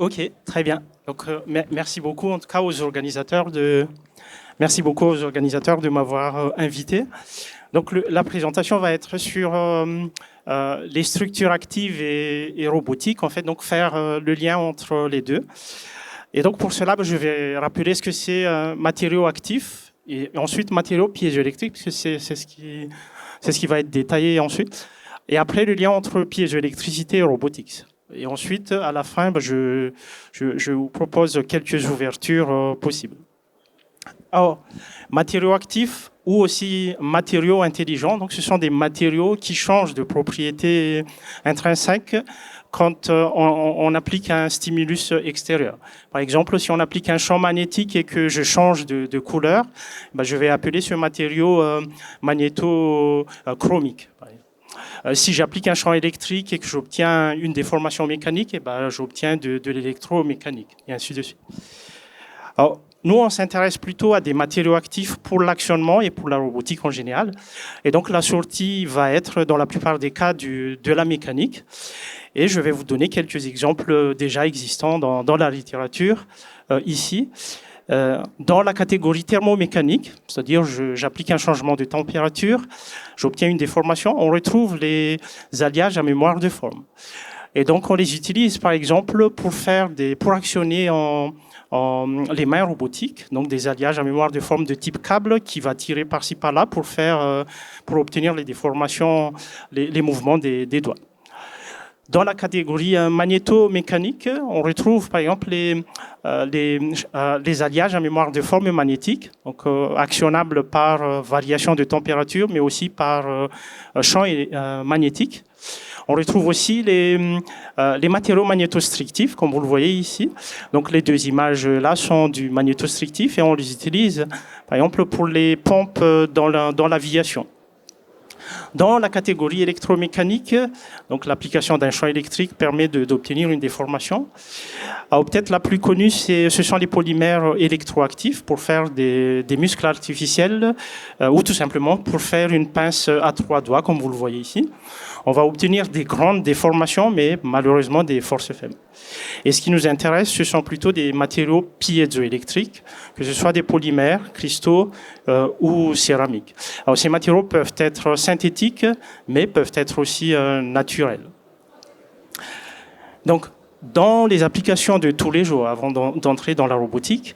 Ok, très bien. Donc, merci beaucoup en tout cas aux organisateurs de m'avoir invité. Donc, la présentation va être sur les structures actives et robotiques, en fait, donc faire le lien entre les deux. Et donc, pour cela, je vais rappeler ce que c'est matériaux actifs et ensuite matériaux piézoélectriques, puisque c'est ce qui va être détaillé ensuite. Et après, le lien entre piézoélectricité et robotics. Et ensuite, à la fin, je vous propose quelques ouvertures possibles. Alors, matériaux actifs ou aussi matériaux intelligents, donc ce sont des matériaux qui changent de propriété intrinsèque quand on applique un stimulus extérieur. Par exemple, si on applique un champ magnétique et que je change de couleur, je vais appeler ce matériau magnétochromique. Si j'applique un champ électrique et que j'obtiens une déformation mécanique, j'obtiens de l'électromécanique, et ainsi de suite. Alors, nous, on s'intéresse plutôt à des matériaux actifs pour l'actionnement et pour la robotique en général. Et donc, la sortie va être, dans la plupart des cas, de la mécanique. Et je vais vous donner quelques exemples déjà existants dans la littérature ici. Dans la catégorie thermomécanique, c'est-à-dire j'applique un changement de température, j'obtiens une déformation, on retrouve les alliages à mémoire de forme. Et donc, on les utilise, par exemple, pour actionner les mains robotiques, donc des alliages à mémoire de forme de type câble qui va tirer par-ci par-là pour obtenir les déformations, les mouvements des doigts. Dans la catégorie magnétomécanique, on retrouve par exemple les alliages à mémoire de forme magnétique, donc actionnables par variation de température, mais aussi par champ magnétique. On retrouve aussi les matériaux magnétostrictifs, comme vous le voyez ici. Donc les deux images là sont du magnétostrictif et on les utilise, par exemple, pour les pompes dans l'aviation. Dans la catégorie électromécanique, donc l'application d'un champ électrique permet d'obtenir une déformation. Alors, peut-être la plus connue, ce sont les polymères électroactifs pour faire des muscles artificiels ou tout simplement pour faire une pince à 3 doigts, comme vous le voyez ici. On va obtenir des grandes déformations, mais malheureusement des forces faibles. Et ce qui nous intéresse, ce sont plutôt des matériaux piézoélectriques, que ce soit des polymères, cristaux ou céramiques. Alors, ces matériaux peuvent être synthétiques, mais peuvent être aussi naturels. Donc, dans les applications de tous les jours, avant d'entrer dans la robotique,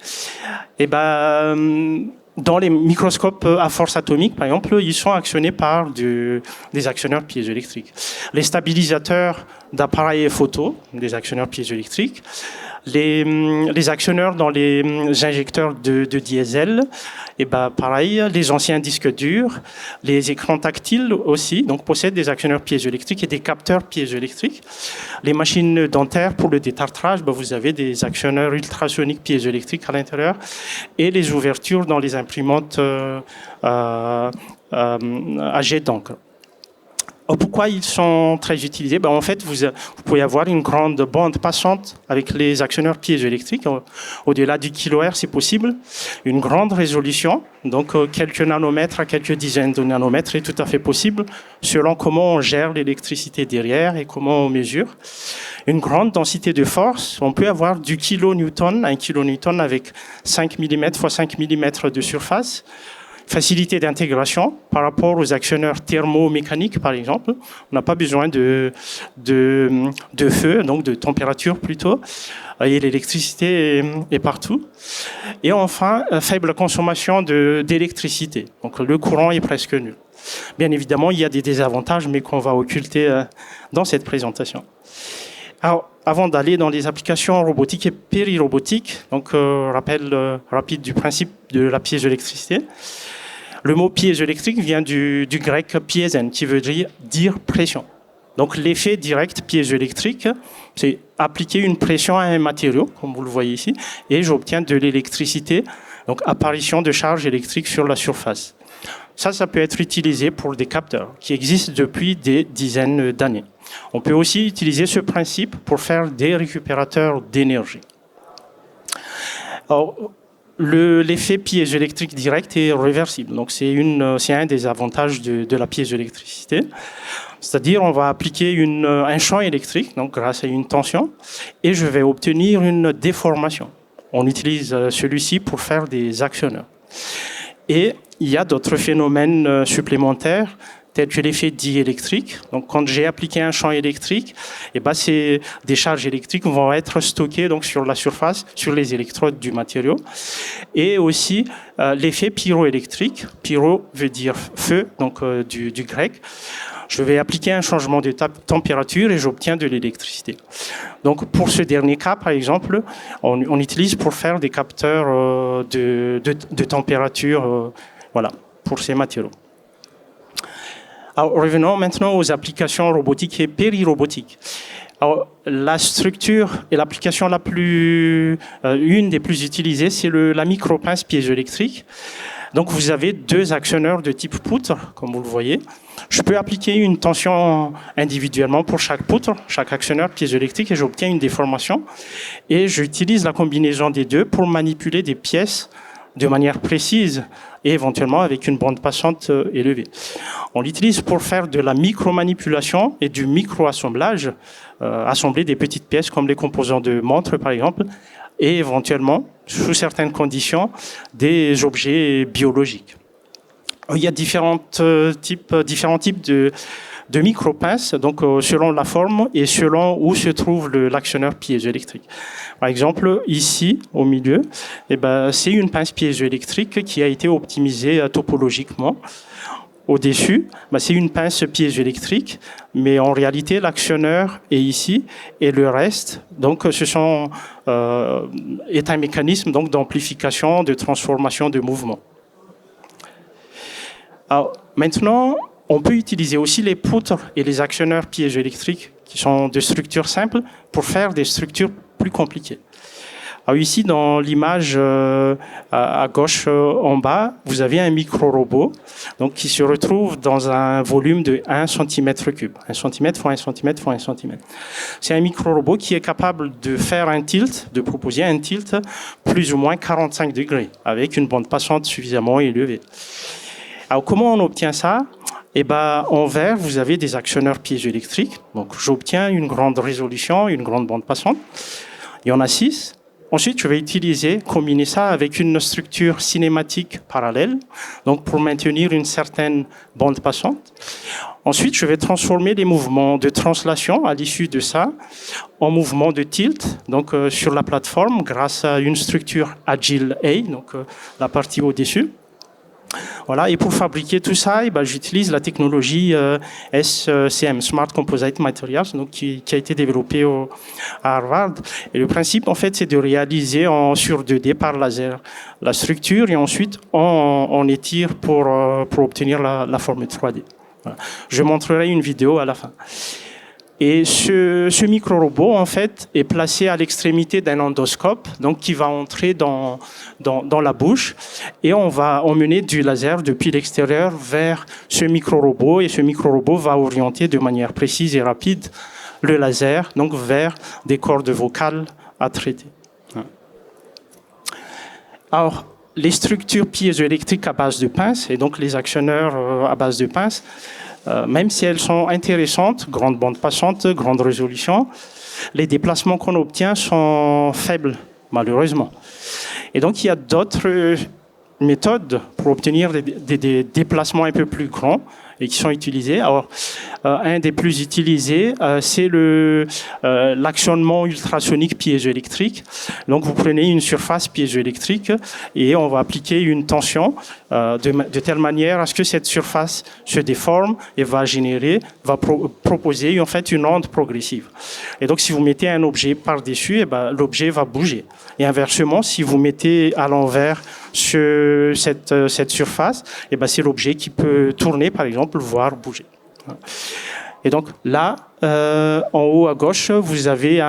dans les microscopes à force atomique, par exemple, ils sont actionnés par des actionneurs piézoélectriques. Les stabilisateurs d'appareils photo, des actionneurs piézoélectriques. Les actionneurs dans les injecteurs de diesel, pareil, les anciens disques durs, les écrans tactiles aussi, donc possèdent des actionneurs piézoélectriques et des capteurs piézoélectriques. Les machines dentaires pour le détartrage, vous avez des actionneurs ultrasoniques piézoélectriques à l'intérieur et les ouvertures dans les imprimantes à jet d'encre. Pourquoi ils sont très utilisés? En fait, vous pouvez avoir une grande bande passante avec les actionneurs piézoélectriques. Au-delà du kilohertz, c'est possible. Une grande résolution, donc quelques nanomètres à quelques dizaines de nanomètres est tout à fait possible, selon comment on gère l'électricité derrière et comment on mesure. Une grande densité de force, on peut avoir du kilonewton, un kilonewton avec 5 mm x 5 mm de surface. Facilité d'intégration par rapport aux actionneurs thermomécaniques, par exemple. On n'a pas besoin de feu, donc de température plutôt. Et l'électricité est partout. Et enfin, faible consommation d'électricité. Donc le courant est presque nul. Bien évidemment, il y a des désavantages, mais qu'on va occulter dans cette présentation. Alors, avant d'aller dans les applications robotiques et périrobotiques, donc rappel rapide du principe de la piézoélectricité. Le mot piézoélectrique vient du grec piézen, qui veut dire pression. Donc l'effet direct piézoélectrique, c'est appliquer une pression à un matériau, comme vous le voyez ici, et j'obtiens de l'électricité, donc apparition de charge électrique sur la surface. Ça peut être utilisé pour des capteurs qui existent depuis des dizaines d'années. On peut aussi utiliser ce principe pour faire des récupérateurs d'énergie. Alors, l'effet piézoélectrique direct est réversible. Donc, c'est un des avantages de la piézoélectricité. C'est-à-dire, on va appliquer un champ électrique, donc grâce à une tension, et je vais obtenir une déformation. On utilise celui-ci pour faire des actionneurs. Et il y a d'autres phénomènes supplémentaires, tels que l'effet diélectrique. Donc, quand j'ai appliqué un champ électrique, des charges électriques vont être stockées donc, sur la surface, sur les électrodes du matériau. Et aussi l'effet pyroélectrique. Pyro veut dire feu, donc du grec. Je vais appliquer un changement de température et j'obtiens de l'électricité. Donc, pour ce dernier cas, par exemple, on utilise pour faire des capteurs de température, voilà, pour ces matériaux. Alors, revenons maintenant aux applications robotiques et périrobotiques. Alors, la structure et l'application une des plus utilisées, c'est la micropince piézoélectrique. Donc, vous avez deux actionneurs de type poutre, comme vous le voyez. Je peux appliquer une tension individuellement pour chaque poutre, chaque actionneur piézoélectrique, et j'obtiens une déformation. Et j'utilise la combinaison des deux pour manipuler des pièces de manière précise et éventuellement avec une bande passante élevée. On l'utilise pour faire de la micro-manipulation et du micro-assemblage, assembler des petites pièces comme les composants de montres, par exemple, et éventuellement, sous certaines conditions, des objets biologiques. Il y a différents types de micro-pinces, donc selon la forme et selon où se trouve l'actionneur piézoélectrique. Par exemple, ici, au milieu, c'est une pince piézoélectrique qui a été optimisée topologiquement. Au-dessus, c'est une pince piézoélectrique, mais en réalité, l'actionneur est ici et le reste, donc, est un mécanisme donc, d'amplification, de transformation de mouvement. Alors, maintenant, on peut utiliser aussi les poutres et les actionneurs piézoélectriques qui sont de structures simples pour faire des structures plus compliquées. Alors ici, dans l'image à gauche en bas, vous avez un micro-robot donc, qui se retrouve dans un volume de 1 cm3. 1 cm fois 1 cm fois 1 cm. C'est un micro-robot qui est capable de faire un tilt, de proposer un tilt plus ou moins 45 degrés avec une bande passante suffisamment élevée. Alors, comment on obtient ça ? En vert, vous avez des actionneurs piézoélectriques. Donc, j'obtiens une grande résolution, une grande bande passante. Il y en a 6. Ensuite, je vais combiner ça avec une structure cinématique parallèle, donc pour maintenir une certaine bande passante. Ensuite, je vais transformer les mouvements de translation à l'issue de ça en mouvements de tilt, donc sur la plateforme, grâce à une structure Agile A, donc la partie au-dessus. Voilà, et pour fabriquer tout ça, j'utilise la technologie SCM, Smart Composite Materials, donc qui a été développée à Harvard. Et le principe, en fait, c'est de réaliser sur 2D par laser la structure et ensuite on étire pour obtenir la forme 3D. Voilà. Je montrerai une vidéo à la fin. Et ce micro-robot, en fait, est placé à l'extrémité d'un endoscope, donc qui va entrer dans la bouche, et on va emmener du laser depuis l'extérieur vers ce micro-robot, et ce micro-robot va orienter de manière précise et rapide le laser, donc vers des cordes vocales à traiter. Alors, les structures piézoélectriques à base de pinces, et donc les actionneurs à base de pinces, même si elles sont intéressantes, grande bande passante, grande résolution, les déplacements qu'on obtient sont faibles, malheureusement. Et donc, il y a d'autres méthodes pour obtenir des déplacements un peu plus grands et qui sont utilisés. Alors, un des plus utilisés, c'est l'actionnement ultrasonique piézoélectrique. Donc, vous prenez une surface piézoélectrique et on va appliquer une tension de telle manière à ce que cette surface se déforme et va proposer en fait une onde progressive. Et donc, si vous mettez un objet par-dessus, l'objet va bouger. Et inversement, si vous mettez à l'envers cette surface, c'est l'objet qui peut tourner, par exemple, voire bouger. Et donc là, en haut à gauche, vous avez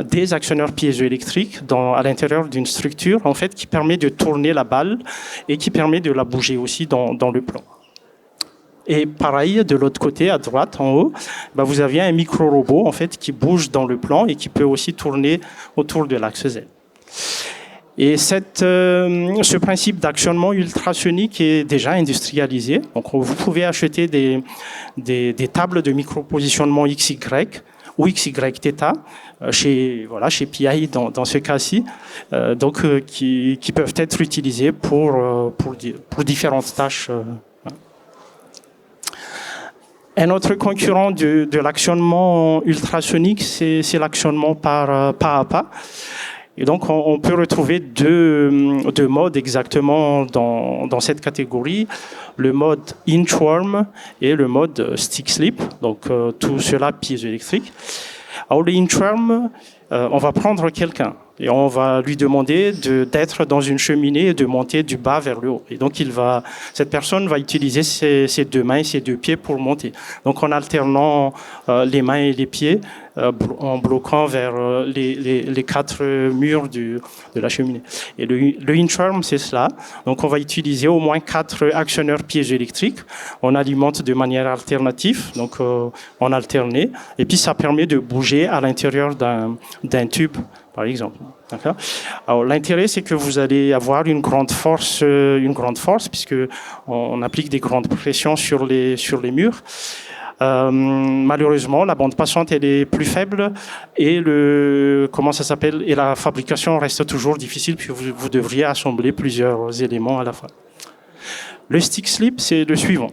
des actionneurs piézoélectriques à l'intérieur d'une structure, en fait, qui permet de tourner la balle et qui permet de la bouger aussi dans le plan. Et pareil, de l'autre côté, à droite, en haut, vous avez un micro-robot en fait, qui bouge dans le plan et qui peut aussi tourner autour de l'axe Z. Et ce principe d'actionnement ultrasonique est déjà industrialisé. Donc, vous pouvez acheter des tables de micropositionnement XY ou XY-θ chez PI dans ce cas-ci, qui peuvent être utilisés pour différentes tâches. Un autre concurrent de l'actionnement ultrasonique, c'est l'actionnement par pas à pas. Et donc, on peut retrouver deux modes exactement dans cette catégorie. Le mode inchworm et le mode stick slip. Donc, tout cela piézoélectrique. Alors, le inchworm, on va prendre quelqu'un et on va lui demander d'être dans une cheminée et de monter du bas vers le haut. Et donc, cette personne va utiliser ses deux mains et ses deux pieds pour monter. Donc, en alternant les mains et les pieds, en bloquant vers les quatre murs de la cheminée. Et le inchworm, c'est cela. Donc, on va utiliser au moins 4 actionneurs piézoélectriques. On alimente de manière alternative, donc en alterné. Et puis, ça permet de bouger à l'intérieur d'un tube, par exemple. Alors, l'intérêt, c'est que vous allez avoir une grande force, puisque on applique des grandes pressions sur les murs. Malheureusement, la bande passante elle est plus faible et et la fabrication reste toujours difficile puisque vous devriez assembler plusieurs éléments à la fois. Le stick slip, c'est le suivant.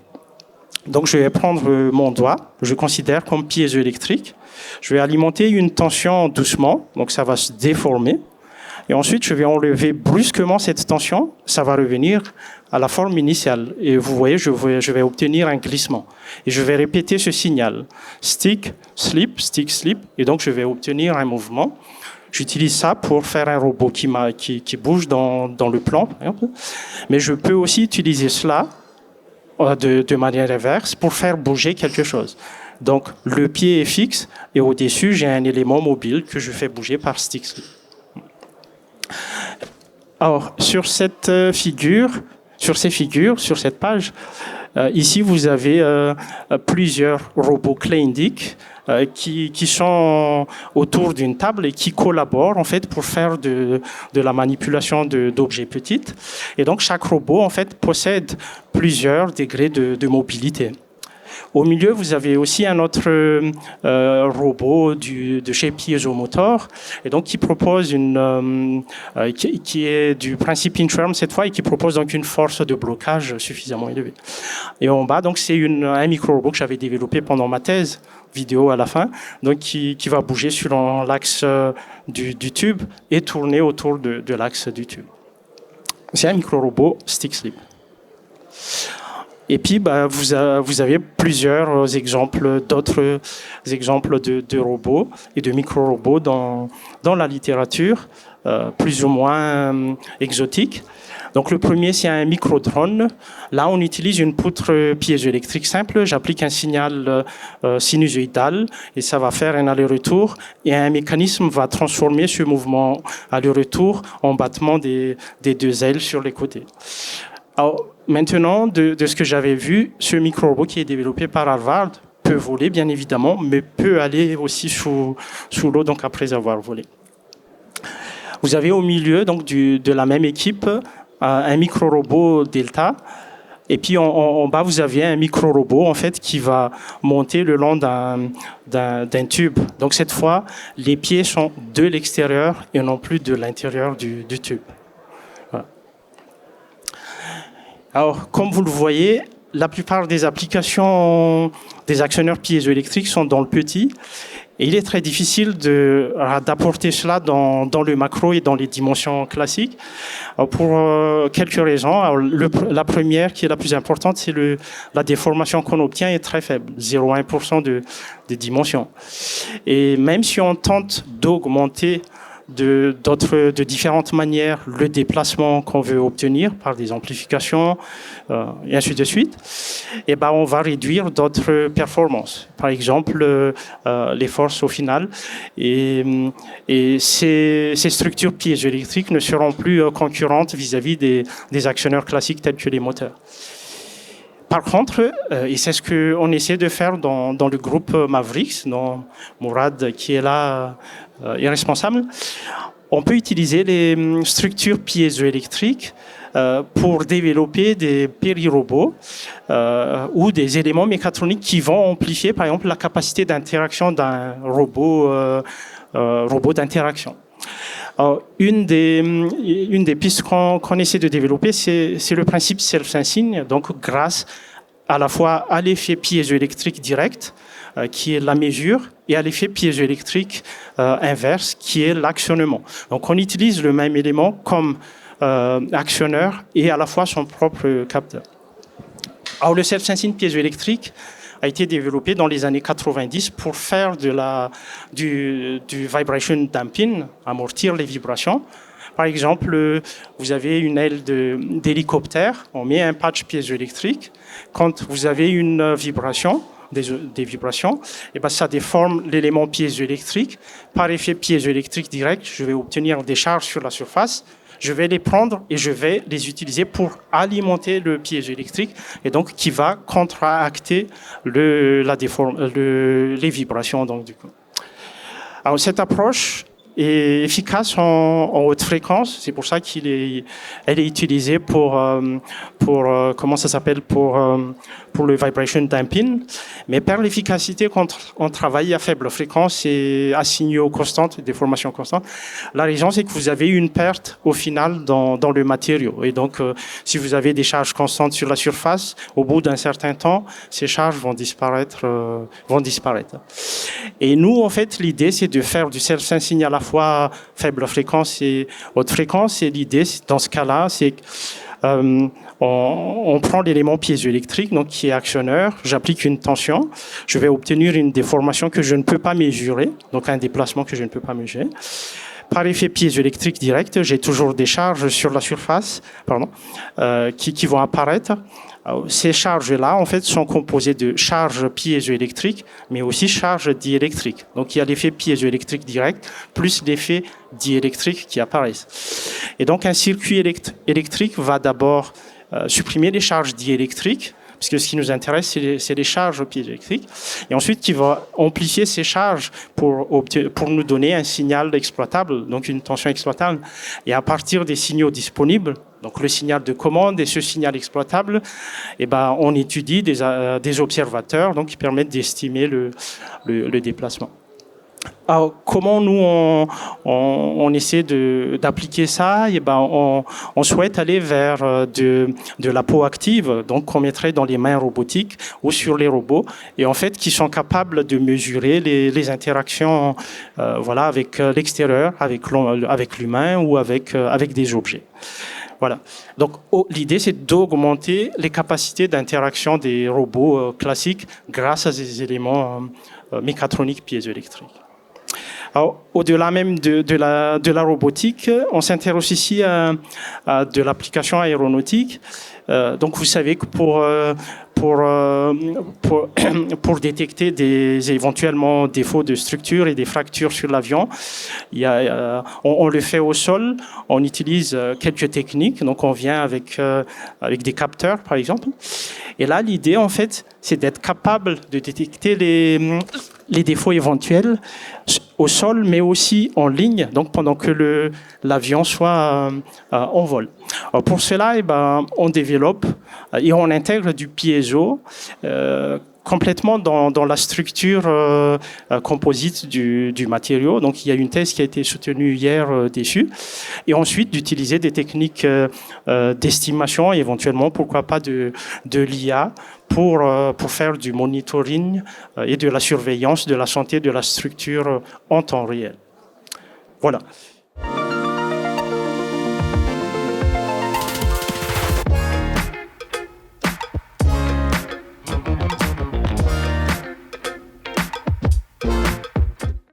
Donc, je vais prendre mon doigt, je considère comme piézoélectrique. Je vais alimenter une tension doucement, donc ça va se déformer. Et ensuite, je vais enlever brusquement cette tension, ça va revenir à la forme initiale. Et vous voyez, je vais obtenir un glissement. Et je vais répéter ce signal. Stick, slip, et donc je vais obtenir un mouvement. J'utilise ça pour faire un robot qui bouge dans le plan. Mais je peux aussi utiliser cela de manière inverse pour faire bouger quelque chose. Donc, le pied est fixe et au-dessus, j'ai un élément mobile que je fais bouger par stick slip. Alors, sur ces figures, sur cette page, ici, vous avez plusieurs robots clé indique qui sont autour d'une table et qui collaborent en fait pour faire de la manipulation d'objets petits. Et donc, chaque robot en fait possède plusieurs degrés de mobilité. Au milieu, vous avez aussi un autre robot de chez Piezomotor, et donc qui propose qui est du principe inchworm cette fois et qui propose donc une force de blocage suffisamment élevée. Et en bas, donc c'est un micro-robot que j'avais développé pendant ma thèse vidéo à la fin, donc qui va bouger sur l'axe du tube et tourner autour de l'axe du tube. C'est un micro-robot stick slip. Et puis, vous avez plusieurs exemples, d'autres exemples de robots et de micro-robots dans la littérature, plus ou moins exotiques. Donc, le premier, c'est un micro-drone. Là, on utilise une poutre piézoélectrique simple. J'applique un signal sinusoïdal et ça va faire un aller-retour. Et un mécanisme va transformer ce mouvement aller-retour en battement des deux ailes sur les côtés. Alors, maintenant, de ce que j'avais vu, ce micro-robot qui est développé par Harvard peut voler, bien évidemment, mais peut aller aussi sous l'eau, donc après avoir volé. Vous avez au milieu donc, de la même équipe un micro-robot Delta, et puis en bas, vous avez un micro-robot en fait, qui va monter le long d'un tube. Donc cette fois, les pieds sont de l'extérieur et non plus de l'intérieur du tube. Alors, comme vous le voyez, la plupart des applications des actionneurs piézoélectriques sont dans le petit. Et il est très difficile d'apporter cela dans le macro et dans les dimensions classiques. Alors, pour quelques raisons. Alors, la première, qui est la plus importante, c'est la déformation qu'on obtient est très faible, 0,1% des dimensions. Et même si on tente d'augmenter de différentes manières le déplacement qu'on veut obtenir par des amplifications et ainsi de suite, et on va réduire d'autres performances. Par exemple, les forces au final. Et ces structures piézoélectriques ne seront plus concurrentes vis-à-vis des actionneurs classiques tels que les moteurs. Par contre, et c'est ce qu'on essaie de faire dans le groupe Mavericks, dont Mourad qui est là est responsable, On peut utiliser les structures piézoélectriques pour développer des périrobots ou des éléments mécatroniques qui vont amplifier, par exemple, la capacité d'interaction d'un robot d'interaction. Une des pistes qu'on essaie de développer, c'est le principe self-insigne, donc grâce à la fois à l'effet piézoélectrique direct, qui est la mesure, et à l'effet piézoélectrique inverse, qui est l'actionnement. Donc on utilise le même élément comme actionneur et à la fois son propre capteur. Alors le self-sensing piézoélectrique a été développé dans les années 90 pour faire du vibration damping, amortir les vibrations. Par exemple, vous avez une aile d'hélicoptère, on met un patch piézoélectrique. Quand vous avez une vibration, des vibrations, et ben ça déforme l'élément piézoélectrique. Par effet piézoélectrique direct, je vais obtenir des charges sur la surface. Je vais les prendre et je vais les utiliser pour alimenter le piézoélectrique et donc qui va contracter les vibrations. Donc, du coup. Alors, cette approche est efficace en haute fréquence. C'est pour ça elle est utilisée pour comment ça s'appelle, pour le vibration damping. Mais par l'efficacité quand on travaille à faible fréquence et à signaux constants, des formations constantes, la raison c'est que vous avez une perte au final dans le matériau. Et donc, si vous avez des charges constantes sur la surface, au bout d'un certain temps, ces charges vont disparaître. Et nous, en fait, l'idée c'est de faire du self-sensing à la fois faible fréquence et haute fréquence. Et l'idée, dans ce cas-là, c'est on prend l'élément piézoélectrique, donc qui est actionneur, j'applique une tension, je vais obtenir une déformation que je ne peux pas mesurer, donc un déplacement que je ne peux pas mesurer. Par effet piézoélectrique direct, j'ai toujours des charges sur la surface, qui vont apparaître. Ces charges-là, en fait, sont composées de charges piézoélectriques, mais aussi charges diélectriques. Donc, il y a l'effet piézoélectrique direct, plus l'effet diélectrique qui apparaissent. Et donc, un circuit électrique va d'abord supprimer les charges diélectriques, parce que ce qui nous intéresse, c'est les charges piézoélectriques, et ensuite qui va amplifier ces charges pour nous donner un signal exploitable, donc une tension exploitable. Et à partir des signaux disponibles, donc le signal de commande et ce signal exploitable, eh ben, on étudie des observateurs donc, qui permettent d'estimer le déplacement. Alors, comment nous on essaie d'appliquer ça? Et ben, on souhaite aller vers de la peau active, donc qu'on mettrait dans les mains robotiques ou sur les robots, et en fait qui sont capables de mesurer les interactions, voilà, avec l'extérieur, avec l'humain ou avec des objets. Voilà. Donc, l'idée, c'est d'augmenter les capacités d'interaction des robots classiques grâce à ces éléments mécatroniques piézoélectriques. Alors, au-delà même de la robotique, on s'intéresse ici à de l'application aéronautique. Donc, vous savez que pour détecter des éventuellement défauts de structure et des fractures sur l'avion, on le fait au sol. On utilise quelques techniques. Donc, on vient avec des capteurs, par exemple. Et là, l'idée, en fait, c'est d'être capable de détecter les défauts éventuels au sol, mais aussi en ligne, donc pendant que l'avion soit en vol. Alors pour cela, on développe et on intègre du piézo complètement dans la structure composite du matériau. Donc il y a une thèse qui a été soutenue hier dessus. Et ensuite d'utiliser des techniques d'estimation, éventuellement, pourquoi pas de l'IA, pour faire du monitoring et de la surveillance de la santé de la structure en temps réel. Voilà.